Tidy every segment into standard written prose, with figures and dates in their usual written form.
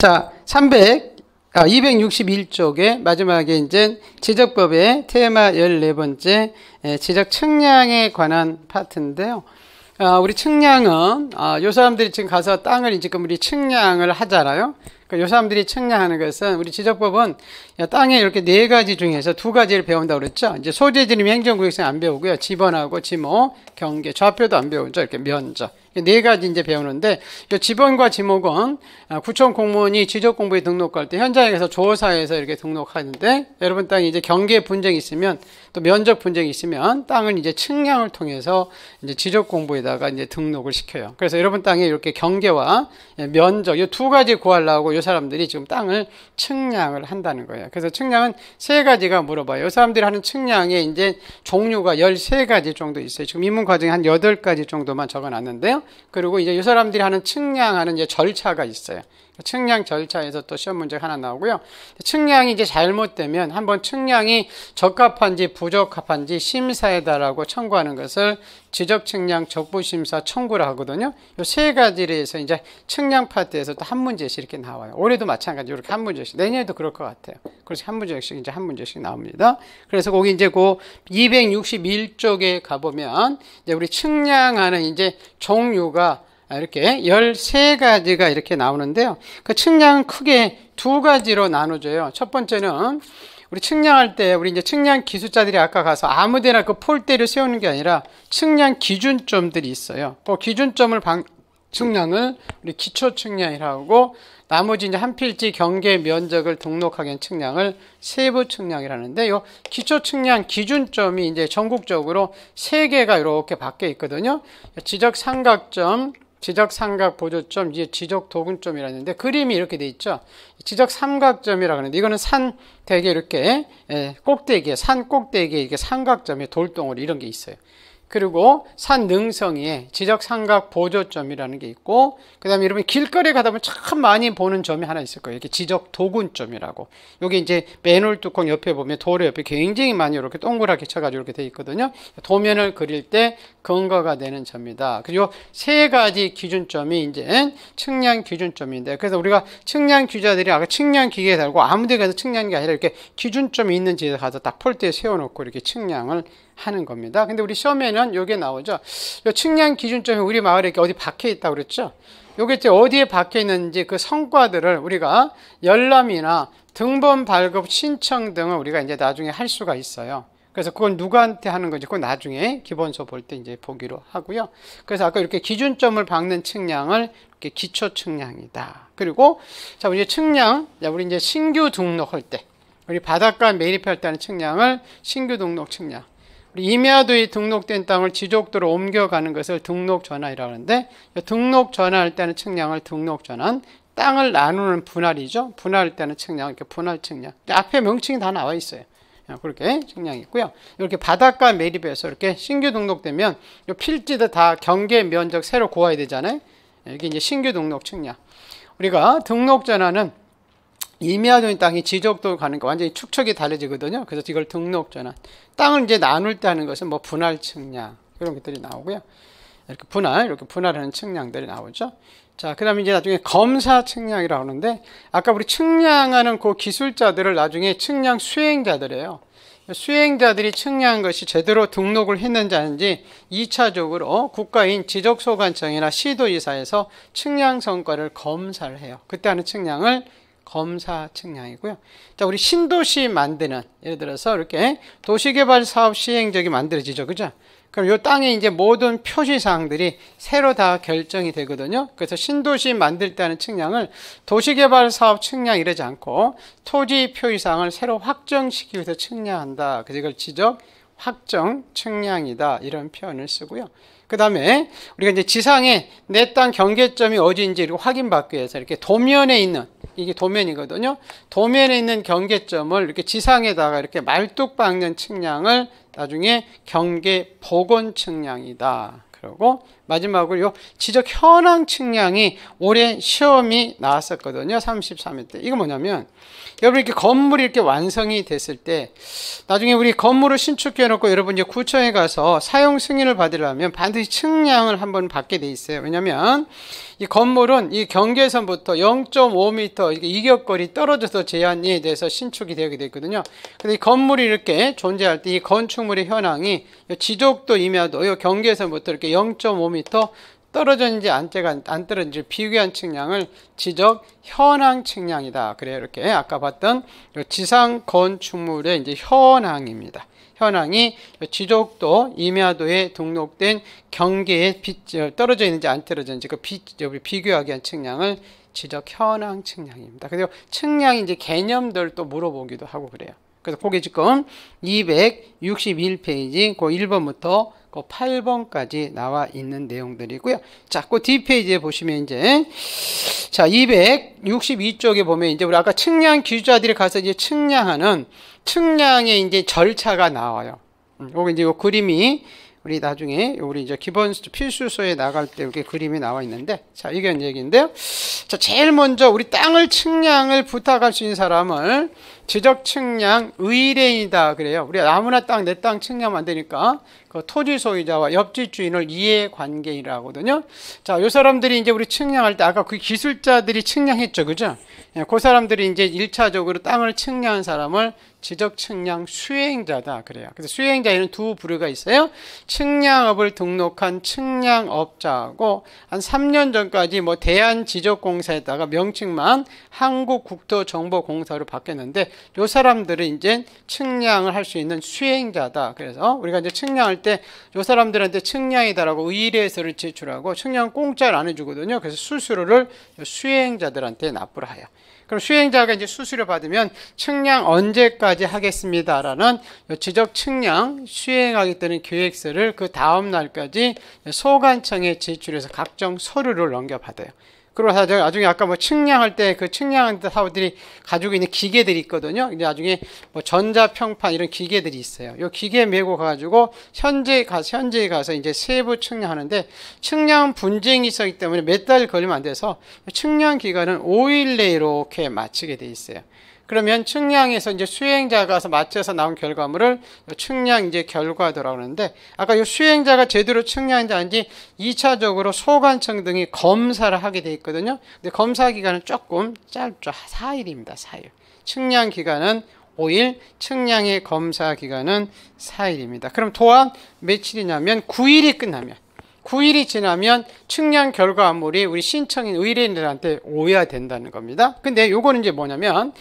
자, 261쪽에 마지막에 이제 지적법의 테마 14번째 지적 측량에 관한 파트인데요. 우리 측량은 요 사람들이 지금 가서 땅을 이제 우리 측량을 하잖아요. 요 사람들이 측량하는 것은 우리 지적법은 땅에 이렇게 네 가지 중에서 두 가지를 배운다고 그랬죠. 이제 소재지름, 행정구역성 안 배우고요. 지번하고 지목, 경계, 좌표도 안 배우죠. 이렇게 면적. 네 가지 이제 배우는데, 지번과 지목은 구청 공무원이 지적 공부에 등록할 때 현장에 가서 조사해서 이렇게 등록하는데, 여러분 땅이 이제 경계 분쟁이 있으면 또 면적 분쟁이 있으면 땅을 이제 측량을 통해서 이제 지적 공부에다가 이제 등록을 시켜요. 그래서 여러분 땅에 이렇게 경계와 면적 이 두 가지 구하려고 이 사람들이 지금 땅을 측량을 한다는 거예요. 그래서 측량은 세 가지가 물어봐요. 이 사람들이 하는 측량의 이제 종류가 13가지 정도 있어요. 지금 입문 과정에 한 8가지 정도만 적어놨는데요. 그리고 이제 이 사람들이 하는 측량하는 이제 절차가 있어요. 측량 절차에서 또 시험 문제가 하나 나오고요. 측량이 이제 잘못되면 한번 측량이 적합한지 부적합한지 심사해달라고 청구하는 것을 지적 측량 적부심사 청구를 하거든요. 이 세 가지를 해서 이제 측량 파트에서 또 한 문제씩 이렇게 나와요. 올해도 마찬가지로 이렇게 한 문제씩, 내년에도 그럴 것 같아요. 그래서 한 문제씩 이제 한 문제씩 나옵니다. 그래서 거기 이제 그 261쪽에 가보면 이제 우리 측량하는 이제 종류가 이렇게 13가지가 이렇게 나오는데요. 그 측량은 크게 두 가지로 나눠져요. 첫 번째는 우리 측량할 때 우리 이제 측량 기술자들이 아까 가서 아무데나 그 폴대를 세우는 게 아니라 측량 기준점들이 있어요. 그 기준점을 측량을 우리 기초 측량이라고 하고, 나머지 이제 한 필지 경계 면적을 등록하게 한 측량을 세부 측량이라는데, 요 기초 측량 기준점이 이제 전국적으로 3개가 이렇게 밖에 있거든요. 지적 삼각점, 지적 삼각 보조점, 이제 지적 도근점이라는데, 그림이 이렇게 돼 있죠. 지적 삼각점이라고 하는데, 이거는 산 되게 이렇게 꼭대기에, 산 꼭대기에 이렇게 삼각점에 돌덩어리 이런 게 있어요. 그리고 산 능성이에 지적 삼각 보조점이라는 게 있고, 그 다음에 여러분 길거리에 가다 보면 참 많이 보는 점이 하나 있을 거예요. 이렇게 지적 도근점이라고. 여기 이제 맨홀 뚜껑 옆에 보면 도로 옆에 굉장히 많이 이렇게 동그랗게 쳐가지고 이렇게 돼 있거든요. 도면을 그릴 때 근거가 되는 점이다. 그리고 세 가지 기준점이 이제 측량 기준점인데, 그래서 우리가 측량 기자들이 아까 측량 기계에 달고 아무 데 가서 측량이 게 아니라 이렇게 기준점이 있는 지에 가서 딱 폴대에 세워놓고 이렇게 측량을 하는 겁니다. 근데 우리 시험에는 요게 나오죠. 요 측량 기준점이 우리 마을에 이렇게 어디 박혀 있다고 그랬죠. 요게 이제 어디에 박혀 있는지 그 성과들을 우리가 열람이나 등본 발급 신청 등을 우리가 이제 나중에 할 수가 있어요. 그래서 그건 누구한테 하는 건지 그건 나중에 기본서 볼 때 이제 보기로 하고요. 그래서 아까 이렇게 기준점을 박는 측량을 이렇게 기초 측량이다. 그리고 자, 우리 측량, 우리 이제 신규 등록할 때, 우리 바닷가 매립할 때 하는 측량을 신규 등록 측량. 우리 임야도에 등록된 땅을 지적도로 옮겨가는 것을 등록 전환이라고 하는데, 등록 전환할 때는 측량을 등록 전환, 땅을 나누는 분할이죠. 분할할 때는 측량, 이렇게 분할 측량. 앞에 명칭이 다 나와 있어요. 그렇게 측량이 있고요. 이렇게 바닷가 매립해서 이렇게 신규 등록되면 이 필지도 다 경계 면적 새로 구해야 되잖아요. 이게 이제 신규 등록 측량. 우리가 등록 전환은 임야도인 땅이 지적도로 가는 거 완전히 축척이 달라지거든요. 그래서 이걸 등록 전환. 땅을 이제 나눌 때 하는 것은 뭐 분할 측량 이런 것들이 나오고요. 이렇게 분할하는 측량들이 나오죠. 자, 그 다음에 이제 나중에 검사 측량이라고 하는데, 아까 우리 측량하는 그 기술자들을 나중에 측량 수행자들이에요. 수행자들이 측량한 것이 제대로 등록을 했는지 아닌지 2차적으로 국가인 지적소관청이나 시도지사에서 측량 성과를 검사를 해요. 그때 하는 측량을 검사 측량이고요. 자, 우리 신도시 만드는, 예를 들어서 이렇게 도시개발 사업 시행적이 만들어지죠. 그죠? 그럼 이 땅에 이제 모든 표시사항들이 새로 다 결정이 되거든요. 그래서 신도시 만들 때 하는 측량을 도시개발 사업 측량 이러지 않고 토지 표시사항을 새로 확정시키기 위해서 측량한다. 그래서 이걸 지적 확정 측량이다. 이런 표현을 쓰고요. 그 다음에 우리가 이제 지상에 내 땅 경계점이 어디인지 확인받기 위해서 이렇게 도면에 있는, 이게 도면이거든요. 도면에 있는 경계점을 이렇게 지상에다가 이렇게 말뚝 박는 측량을 나중에 경계 복원 측량이다. 그리고 마지막으로 요 지적 현황 측량이 올해 시험이 나왔었거든요. 33회 때. 이거 뭐냐면, 여러분 이렇게 건물이 이렇게 완성이 됐을 때, 나중에 우리 건물을 신축해 놓고 여러분 이제 구청에 가서 사용 승인을 받으려면 반드시 측량을 한번 받게 돼 있어요. 왜냐면 이 건물은 이 경계선부터 0.5m 이격거리 떨어져서 제한이 돼서 신축이 되게 되거든요. 근데 이 건물이 이렇게 존재할 때 이 건축물의 현황이 지적도 임야도 이 경계선부터 이렇게 0.5m 떨어졌는지 안 떨어졌는지 비교한 측량을 지적 현황 측량이다. 그래요. 이렇게 아까 봤던 지상 건축물의 이제 현황입니다. 현황이 지적도 임야도에 등록된 경계에 떨어져 있는지 안 떨어졌는지 그 비교하기 위한 측량을 지적 현황 측량입니다. 그리고 측량이 이제 개념들 또 물어보기도 하고 그래요. 그래서 그게 지금 261페이지 그 1번부터 그 8번까지 나와 있는 내용들이고요. 자, 그 뒷페이지에 보시면 이제 자, 262쪽에 보면 이제 우리 아까 측량 기술자들이 가서 이제 측량하는 측량의 이제 절차가 나와요. 여기 이제 요 그림이 우리 나중에 우리 이제 기본 필수서에 나갈 때 이렇게 그림이 나와 있는데, 자, 이게 얘기인데요. 자, 제일 먼저 우리 땅을 측량을 부탁할 수 있는 사람을 지적 측량 의뢰인이다 그래요. 우리 아무나 내 땅 측량하면 안 되니까 그 토지 소유자와 옆집 주인을 이해관계인이라고 하거든요. 자, 요 사람들이 이제 우리 측량할 때 아까 그 기술자들이 측량했죠, 그죠? 그 사람들이 이제 1차적으로 땅을 측량한 사람을 지적 측량 수행자다 그래요. 그래서 수행자에는 두 부류가 있어요. 측량업을 등록한 측량업자하고 한 3년 전까지 뭐 대한지적공사에다가 명칭만 한국국토정보공사로 바뀌었는데 요 사람들은 이제 측량을 할 수 있는 수행자다. 그래서 우리가 이제 측량할 때 요 사람들한테 측량이다라고 의뢰서를 제출하고 측량 공짜로 안 해주거든요. 그래서 수수료를 수행자들한테 납부를 해요. 그럼 수행자가 이제 수수료 받으면 측량 언제까지 하겠습니다라는 지적 측량 수행하겠다는 계획서를 그 다음 날까지 소관청에 제출해서 각종 서류를 넘겨받아요. 그리고 나중에 아까 뭐 측량할 때 그 측량하는 사람들이 가지고 있는 기계들이 있거든요. 이제 나중에 뭐 전자평판 이런 기계들이 있어요. 이 기계 메고 가지고 현지에 가서 이제 세부 측량하는데 측량 분쟁이 있었기 때문에 몇 달 걸리면 안 돼서 측량 기간은 5일 내에 이렇게 마치게 돼 있어요. 그러면 측량에서 이제 수행자가 가서 맞춰서 나온 결과물을 측량 이제 결과도라고 하는데 아까 이 수행자가 제대로 측량인지 아닌지 2차적으로 소관청 등이 검사를 하게 돼 있거든요. 근데 검사 기간은 조금 짧죠. 4일입니다. 4일. 측량 기간은 5일, 측량의 검사 기간은 4일입니다. 그럼 또한 며칠이냐면 9일이 끝나면 9일이 지나면 측량 결과물이 우리 신청인 의뢰인들한테 오야 된다는 겁니다. 근데 요거는 이제 뭐냐면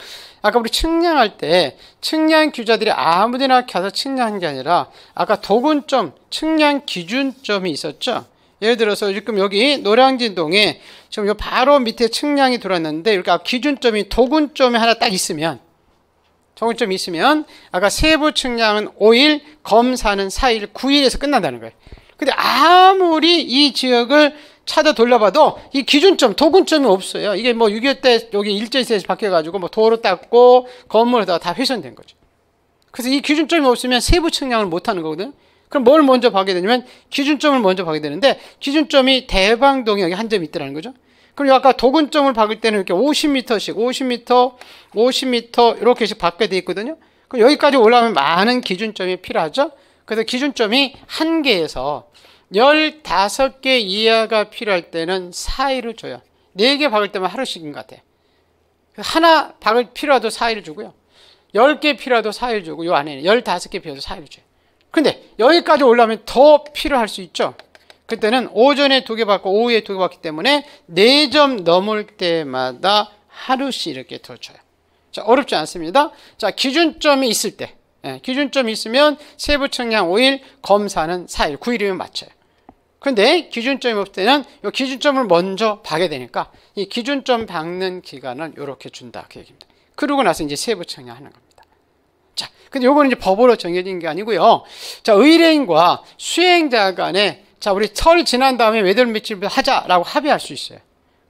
아까 우리 측량할 때 측량 기준자들이 아무데나 가서 측량한 게 아니라 아까 도군점 측량 기준점이 있었죠. 예를 들어서 지금 여기 노량진동에 지금 요 바로 밑에 측량이 들어왔는데 이렇게 기준점이 도군점이 하나 딱 있으면 도군점이 있으면 아까 세부 측량은 5일, 검사는 4일, 9일에서 끝난다는 거예요. 근데 아무리 이 지역을 찾아 돌려봐도 이 기준점, 도군점이 없어요. 이게 뭐 6.25 때 여기 일제시대에서 바뀌어가지고 뭐 도로 닦고 건물에다가 다 훼손된 거죠. 그래서 이 기준점이 없으면 세부 측량을 못 하는 거거든요. 그럼 뭘 먼저 봐게 되냐면 기준점을 먼저 봐게 되는데 기준점이 대방동에 여기 한 점이 있더라는 거죠. 그럼 아까 도군점을 박을 때는 이렇게 50m씩 50m, 50m 이렇게씩 박게 돼 있거든요. 그럼 여기까지 올라오면 많은 기준점이 필요하죠. 그래서 기준점이 1개에서 15개 이하가 필요할 때는 4일을 줘요. 4개 박을 때만 하루씩인 것 같아요. 하나 박을 필요하도 4일 주고요. 10개 필요하도 4일 주고 요 안에는 15개 필요하도 4일 줘요. 근데 여기까지 올라오면 더 필요할 수 있죠. 그때는 오전에 2개 받고 오후에 2개 받기 때문에 4점 넘을 때마다 하루씩 이렇게 더 줘요. 자, 어렵지 않습니다. 자, 기준점이 있을 때 기준점이 있으면 세부 측량 5일, 검사는 4일, 9일이면 맞춰요. 근데 기준점이 없을 때는 이 기준점을 먼저 박게 되니까 이 기준점 박는 기간을 이렇게 준다 그 얘기입니다. 그러고 나서 이제 세부 측량하는 겁니다. 자, 근데 요거는 이제 법으로 정해진 게 아니고요. 자, 의뢰인과 수행자 간에 자, 우리 설 지난 다음에 몇월 며칠 하자라고 합의할 수 있어요.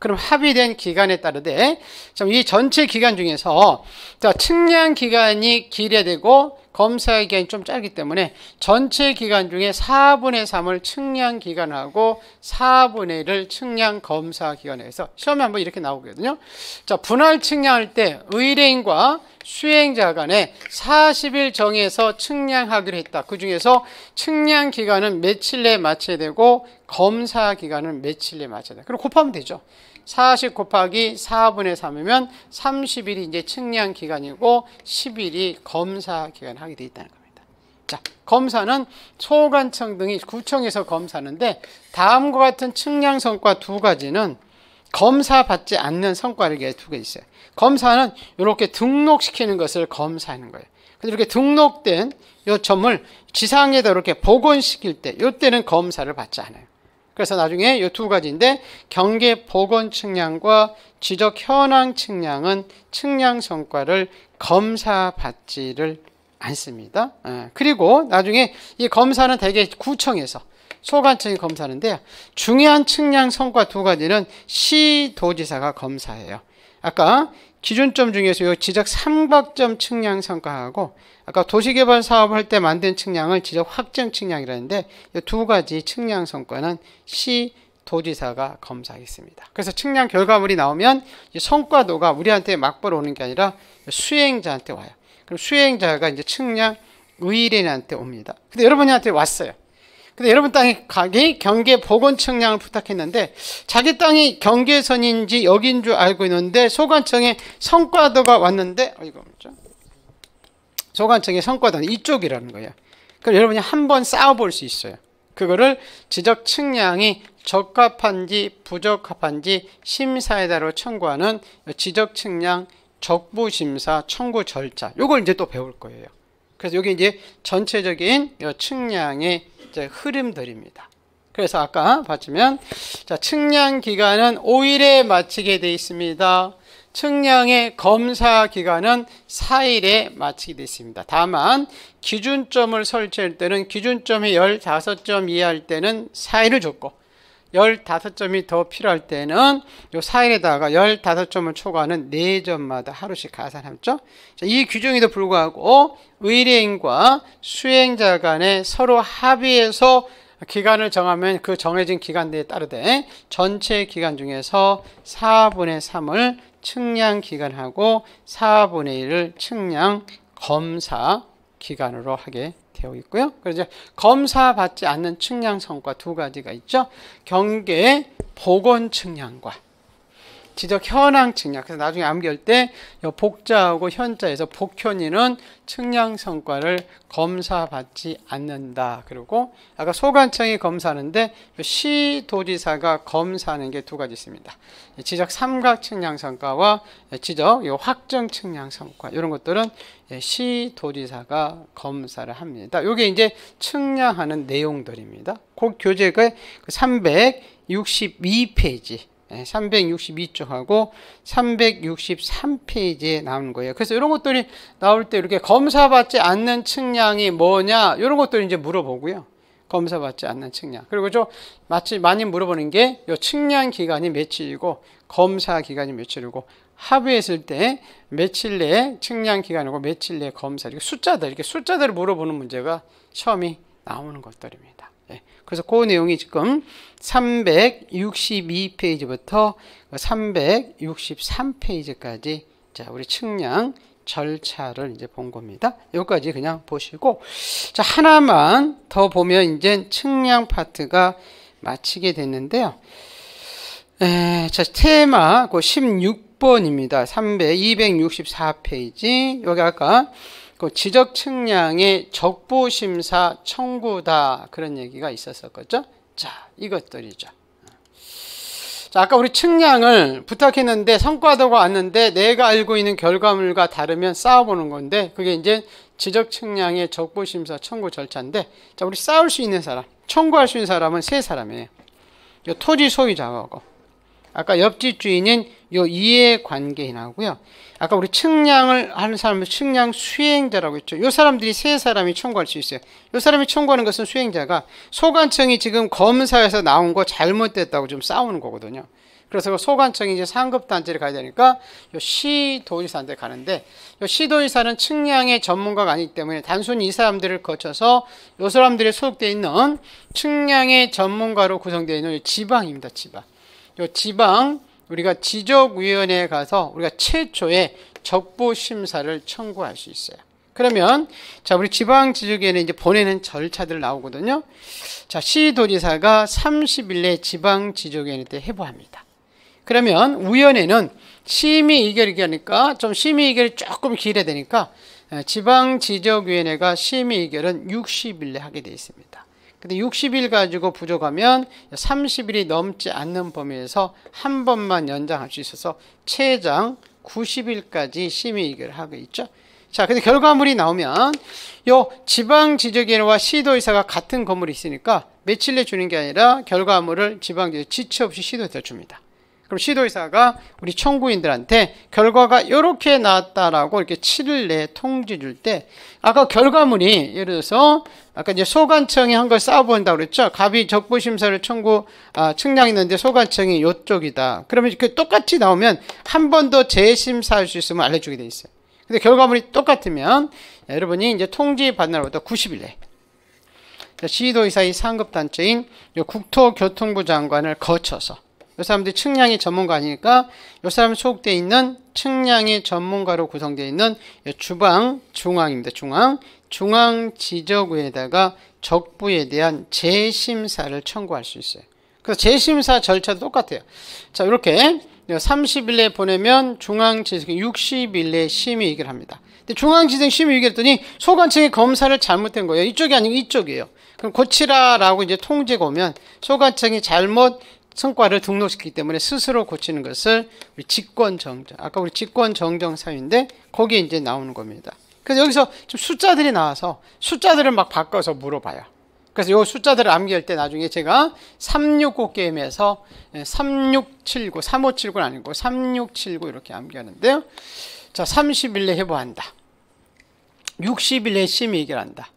그럼 합의된 기간에 따르되 이 전체 기간 중에서 자, 측량 기간이 길어야 되고 검사 기간이 좀 짧기 때문에 전체 기간 중에 4분의 3을 측량 기간하고 4분의 1을 측량 검사 기간에 해서 시험에 한번 이렇게 나오거든요. 자, 분할 측량할 때 의뢰인과 수행자 간에 40일 정해서 측량하기로 했다. 그 중에서 측량 기간은 며칠 내에 마쳐야 되고 검사 기간은 며칠 내에 맞춰야 돼. 그럼 곱하면 되죠. 40 곱하기 4분의 3이면 30일이 이제 측량 기간이고 10일이 검사 기간 하게 돼 있다는 겁니다. 자, 검사는 소관청 등이 구청에서 검사하는데 다음과 같은 측량 성과 두 가지는 검사받지 않는 성과를 두 개 있어요. 검사는 이렇게 등록시키는 것을 검사하는 거예요. 근데 이렇게 등록된 이 점을 지상에다 이렇게 복원시킬 때, 이때는 검사를 받지 않아요. 그래서 나중에 이 두 가지인데 경계 복원 측량과 지적 현황 측량은 측량 성과를 검사받지를 않습니다. 그리고 나중에 이 검사는 대개 구청에서 소관청이 검사하는데 중요한 측량 성과 두 가지는 시도지사가 검사해요. 아까 기준점 중에서 이 지적 삼각점 측량 성과하고 아까 도시개발 사업을 할 때 만든 측량을 지적 확정 측량이라는데 이 두 가지 측량 성과는 시도지사가 검사하겠습니다. 그래서 측량 결과물이 나오면 이 성과도가 우리한테 막바로 오는 게 아니라 수행자한테 와요. 그럼 수행자가 이제 측량 의뢰인한테 옵니다. 근데 여러분한테 왔어요. 근데 여러분 땅에 가기 경계 복원 측량을 부탁했는데 자기 땅이 경계선인지 여긴 줄 알고 있는데 소관청에 성과도가 왔는데 이거 뭐죠? 소관청의 성과도는 이쪽이라는 거예요. 그럼 여러분이 한번 쌓아볼 수 있어요. 그거를 지적 측량이 적합한지 부적합한지 심사에 따라 청구하는 지적 측량 적부심사 청구 절차. 요걸 이제 또 배울 거예요. 그래서 여기 이제 전체적인 측량의 이제 흐름들입니다. 그래서 아까 봤지만 자, 측량 기간은 5일에 마치게 되어 있습니다. 측량의 검사 기간은 4일에 마치게 되어 있습니다. 다만 기준점을 설치할 때는 기준점이 15점 이하일 때는 4일을 줬고 15점이 더 필요할 때는 요 4일에다가 15점을 초과하는 4점마다 하루씩 가산하죠. 이 규정에도 불구하고 의뢰인과 수행자 간에 서로 합의해서 기간을 정하면 그 정해진 기간 내에 따르되 전체 기간 중에서 4분의 3을 측량 기간하고 4분의 1을 측량 검사 기간으로 하게 되어 있고요. 그래서 검사받지 않는 측량 성과 두 가지가 있죠. 경계 복원 측량과 지적 현황 측량. 그래서 나중에 암기할 때 복자하고 현자에서 복현이는 측량 성과를 검사받지 않는다. 그리고 아까 소관청이 검사하는데 시도지사가 검사하는 게 두 가지 있습니다. 지적 삼각 측량 성과와 지적 확정 측량 성과 이런 것들은 시도지사가 검사를 합니다. 이게 이제 측량하는 내용들입니다. 그 교재가 362페이지. 362쪽하고 363페이지에 나오는 거예요. 그래서 이런 것들이 나올 때 이렇게 검사받지 않는 측량이 뭐냐 이런 것들을 이제 물어보고요. 검사받지 않는 측량. 그리고 좀 많이 물어보는 게 이 측량 기간이 며칠이고 검사 기간이 며칠이고 합의했을 때 며칠 내에 측량 기간이고 며칠 내에 검사 이렇게 숫자들을 물어보는 문제가 시험이 나오는 것들입니다. 그래서 그 내용이 지금 362페이지부터 363페이지까지 자, 우리 측량 절차를 이제 본 겁니다. 여기까지 그냥 보시고 자, 하나만 더 보면 이제 측량 파트가 마치게 됐는데요. 자, 테마 그 16번입니다. 264페이지. 여기 아까 그 지적 측량의 적부심사 청구다 그런 얘기가 있었었거죠. 자, 이것들이죠. 자, 아까 우리 측량을 부탁했는데 성과도가 왔는데 내가 알고 있는 결과물과 다르면 싸워보는 건데 그게 이제 지적 측량의 적부심사 청구 절차인데 자, 우리 싸울 수 있는 사람, 청구할 수 있는 사람은 세 사람이에요. 요 토지 소유자하고 아까 옆집 주인인 요 이해관계인하고요. 아까 우리 측량을 하는 사람은 측량 수행자라고 했죠. 이 사람들이 세 사람이 청구할 수 있어요. 이 사람이 청구하는 것은 수행자가 소관청이 지금 검사에서 나온 거 잘못됐다고 좀 싸우는 거거든요. 그래서 소관청이 이제 상급단체를 가야 되니까 요 시도지사한테 가는데 요 시도지사는 측량의 전문가가 아니기 때문에 단순히 이 사람들을 거쳐서 이 사람들이 소속되어 있는 측량의 전문가로 구성되어 있는 지방입니다. 지방. 요 지방 우리가 지적위원회에 가서 우리가 최초의 적부심사를 청구할 수 있어요. 그러면 자, 우리 지방지적위원회 이제 보내는 절차들 나오거든요. 자, 시도지사가 30일 내 지방지적위원회 때 회부합니다. 그러면 위원회는 심의 의결이 하니까 좀 심의 의결이 조금 길어야 되니까 지방지적위원회가 심의 의결은 60일 내 하게 되어 있습니다. 근데 60일 가지고 부족하면 30일이 넘지 않는 범위에서 한 번만 연장할 수 있어서 최장 90일까지 심의 의결을 하고 있죠. 자, 근데 결과물이 나오면 요 지방지적위원회와 시도의사가 같은 건물이 있으니까 며칠 내 주는 게 아니라 결과물을 지방지적 지체 없이 시도의사가 줍니다. 그럼 시도의사가 우리 청구인들한테 결과가 이렇게 나왔다라고 이렇게 7일 내에 통지 줄 때 아까 결과물이 예를 들어서 아까 이제 소관청이 한 걸 쌓아본다고 그랬죠. 갑이 적부심사를 측량이 있는데 소관청이 이쪽이다. 그러면 그 똑같이 나오면 한 번 더 재심사할 수 있으면 알려주게 돼 있어요. 근데 결과물이 똑같으면 여러분이 이제 통지 받는 날부터 90일 내 시도의사의 상급단체인 국토교통부 장관을 거쳐서 이 사람들이 측량의 전문가 아니니까 이 사람 소속되어 있는 측량의 전문가로 구성되어 있는 중앙입니다. 중앙지적위에다가 적부에 대한 재심사를 청구할 수 있어요. 그래서 재심사 절차도 똑같아요. 자, 이렇게 30일 내에 보내면 중앙지적 60일 내에 심의 의결을 합니다. 근데 중앙지적 심의 의결했더니 소관청이 검사를 잘못된 거예요. 이쪽이 아니고 이쪽이에요. 그럼 고치라라고 이제 통지가 오면 소관청이 잘못 성과를 등록시키기 때문에 스스로 고치는 것을 우리 직권정정, 아까 우리 직권정정 사유인데 거기에 이제 나오는 겁니다. 그래서 여기서 좀 숫자들이 나와서 숫자들을 막 바꿔서 물어봐요. 그래서 이 숫자들을 암기할 때 나중에 제가 369 게임에서 3679, 3579는 아니고 3679 이렇게 암기하는데요. 자, 30일 내에 회부한다. 60일 내에 심의 의결한다.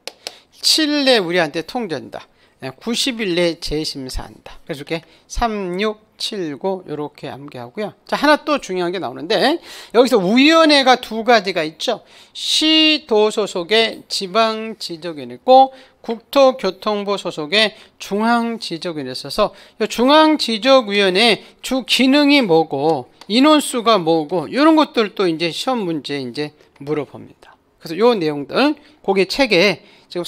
7일 내에 우리한테 통지한다. 90일 내에 재심사한다. 그래서 이렇게 3679 이렇게 암기하고요. 자, 하나 또 중요한 게 나오는데 여기서 위원회가 두 가지가 있죠. 시도 소속의 지방지적위원회 있고 국토교통부 소속의 중앙지적위원회 있어서 이 중앙지적위원회 주 기능이 뭐고 인원수가 뭐고 이런 것들도 이제 시험 문제에 이제 물어봅니다. 그래서 요 내용들 거기 책에 지금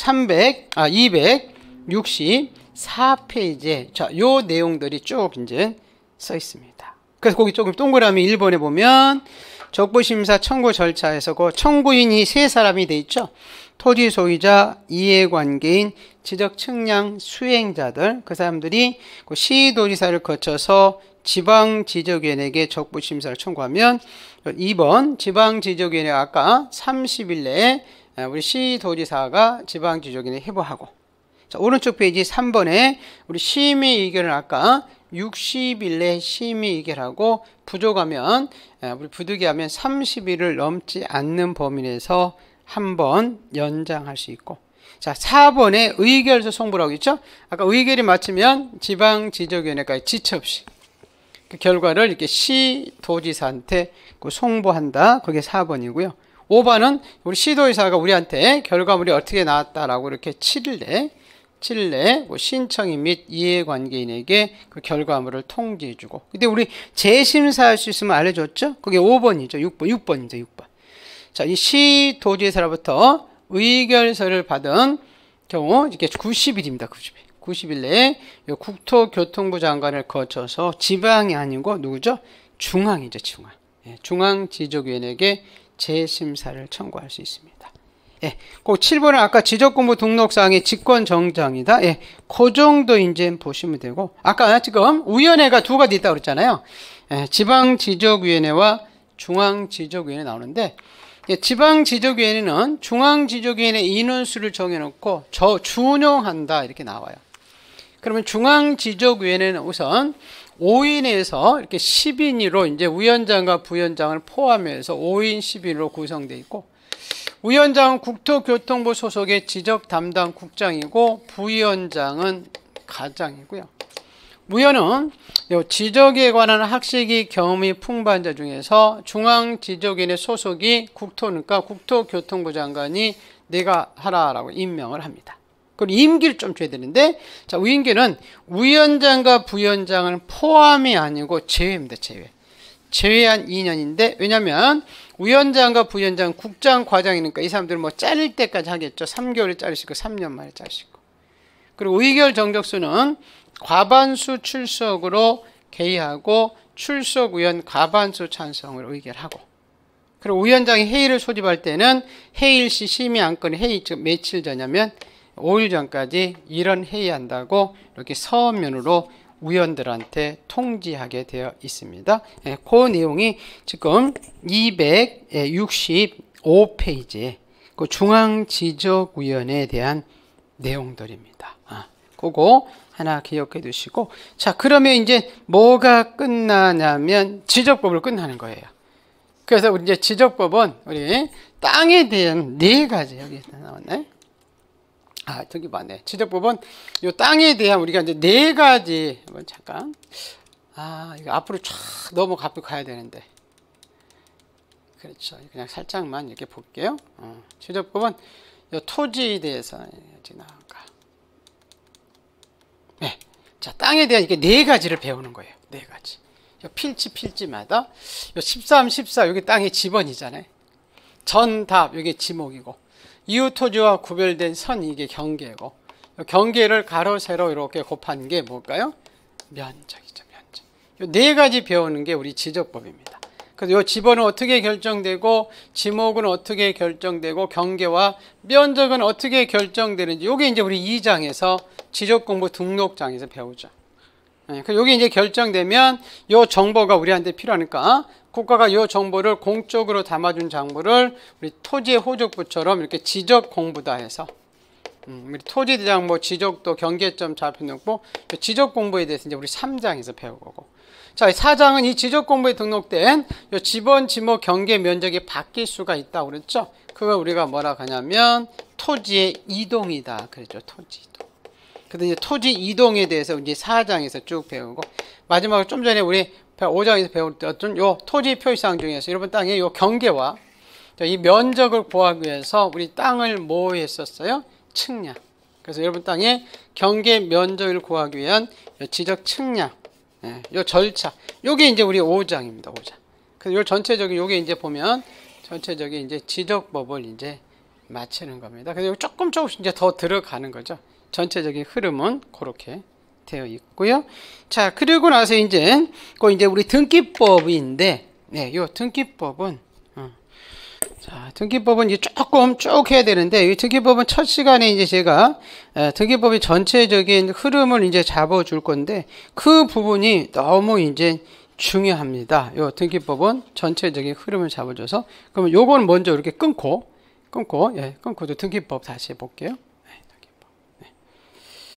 264페이지에 자, 요 내용들이 쭉 이제 써 있습니다. 그래서 거기 조금 동그라미 1번에 보면 적부심사 청구 절차에서 그 청구인이 세 사람이 돼 있죠. 토지 소유자, 이해관계인, 지적 측량 수행자들, 그 사람들이 그 시도지사를 거쳐서 지방지적위원회에게 적부심사를 청구하면 2번 지방지적위원회 아까 30일 내에 우리 시도지사가 지방지적위원회에 회부하고, 자, 오른쪽 페이지 3번에 우리 심의 의결을 아까 60일 내 심의 의결하고 부족하면 우리 부득이하면 30일을 넘지 않는 범위 내에서 한 번 연장할 수 있고, 자, 4번에 의결서 송부라고 있죠. 아까 의결이 마치면 지방지적위원회까지 지체 없이 그 결과를 이렇게 시도지사한테 송부한다. 그게 4번이고요. 5번은 우리 시도지사가 우리한테 결과물이 어떻게 나왔다라고 이렇게 7일 내에 신청인 및 이해관계인에게 그 결과물을 통지해주고, 근데 우리 재심사할 수 있으면 알려줬죠? 그게 5번이죠. 6번이죠. 6번. 자, 이 시도지사로부터 의결서를 받은 경우 이게 90일입니다. 90일 내에 국토교통부 장관을 거쳐서 지방이 아니고 누구죠? 중앙이죠. 중앙지적위원회에게 재심사를 청구할 수 있습니다. 예, 그 7번은 아까 지적공부 등록사항의 직권정정이다. 예, 그 정도 이제 보시면 되고, 아까 지금 위원회가 두 가지 있다고 그랬잖아요. 예, 지방지적위원회와 중앙지적위원회 나오는데, 예, 지방지적위원회는 중앙지적위원회 인원수를 정해놓고 준용한다 이렇게 나와요. 그러면 중앙지적위원회는 우선 5인에서 이렇게 10인으로 이제 위원장과 부위원장을 포함해서 5인 10인으로 구성되어 있고, 위원장은 국토교통부 소속의 지적 담당 국장이고 부위원장은 가장이고요. 위원은 지적에 관한 학식이 경험이 풍부한 자 중에서 중앙지적위원회 소속이 국토니까 국토교통부 장관이 내가 하라라고 임명을 합니다. 그리고 임기를 좀 줘야 되는데, 자, 임기는 위원장과 부위원장은 포함이 아니고 제외입니다. 제외한 2년인데, 왜냐면 위원장과 부위원장, 국장, 과장이니까 이 사람들은 뭐 자를 때까지 하겠죠. 3개월에 자를 수 있고 3년 만에 자를 수 있고. 그리고 의결 정적수는 과반수 출석으로 개의하고 출석 의원 과반수 찬성으로 의결하고, 그리고 위원장이 회의를 소집할 때는 회의일시 심의 안건이 회의 즉 며칠 전이냐면 5일 전까지 이런 회의한다고 이렇게 서면으로 위원들한테 통지하게 되어 있습니다. 그 내용이 지금 265페이지에 그 중앙지적위원회에 대한 내용들입니다. 그거 하나 기억해 두시고, 자, 그러면 이제 뭐가 끝나냐면 지적법을 끝나는 거예요. 그래서 우리 이제 지적법은 우리 땅에 대한 4가지 여기 나왔네. 저기 맞네. 지적법은 요 땅에 대한 우리가 이제 4가지, 잠깐. 이거 앞으로 쫙 넘어가고 가야 되는데. 그렇죠. 그냥 살짝만 이렇게 볼게요. 지적법은 요 토지에 대해서 어디 나올까? 네. 자, 땅에 대한 이게 4가지를 배우는 거예요. 4가지. 필지마다 요 13, 14 여기 땅의 지번이잖아요. 전답 여기 지목이고, 이웃 토지와 구별된 선 이게 경계고, 경계를 가로 세로 이렇게 곱한 게 뭘까요? 면적이죠. 면적. 요 4가지 배우는 게 우리 지적법입니다. 그래서 요 지번은 어떻게 결정되고, 지목은 어떻게 결정되고, 경계와 면적은 어떻게 결정되는지 요게 이제 우리 2장에서 지적공부 등록장에서 배우죠. 여기 이제 결정되면 요 정보가 우리한테 필요하니까 국가가 요 정보를 공적으로 담아준 장부를 우리 토지의 호적부처럼 이렇게 지적 공부다 해서, 우리 토지대장 뭐 지적도 경계점 좌표등록부 지적 공부에 대해서 이제 우리 3장에서 배우고, 자, 4장은 이 지적 공부에 등록된 요 지번, 지목, 경계, 면적이 바뀔 수가 있다고 그랬죠. 그걸 우리가 뭐라 하냐면 토지의 이동이다 그랬죠. 토지 이동. 근데 이제 토지 이동에 대해서 이제 4장에서 쭉 배우고, 마지막으로 좀 전에 우리 5장에서 배울 때 어떤 요 토지 표시사항 중에서 여러분 땅의 요 경계와 이 면적을 구하기 위해서 우리 땅을 뭐 했었어요? 측량. 그래서 여러분 땅의 경계 면적을 구하기 위한 요 지적 측량, 요 절차, 요게 이제 우리 5장입니다. 5장. 그래서 요 전체적인 요게 이제 보면 전체적인 이제 지적법을 이제 마치는 겁니다. 그래서 조금씩 이제 더 들어가는 거죠. 전체적인 흐름은 그렇게 되어 있고요. 자, 그리고 나서 이제 우리 등기법인데, 요 등기법은 자, 등기법은 이제 조금 쭉 해야 되는데, 이 등기법은 첫 시간에 이제 제가 등기법의 전체적인 흐름을 이제 잡아줄 건데, 그 부분이 너무 이제 중요합니다. 요 등기법은 전체적인 흐름을 잡아줘서, 그러면 요거는 먼저 이렇게 끊고 등기법 다시 해볼게요.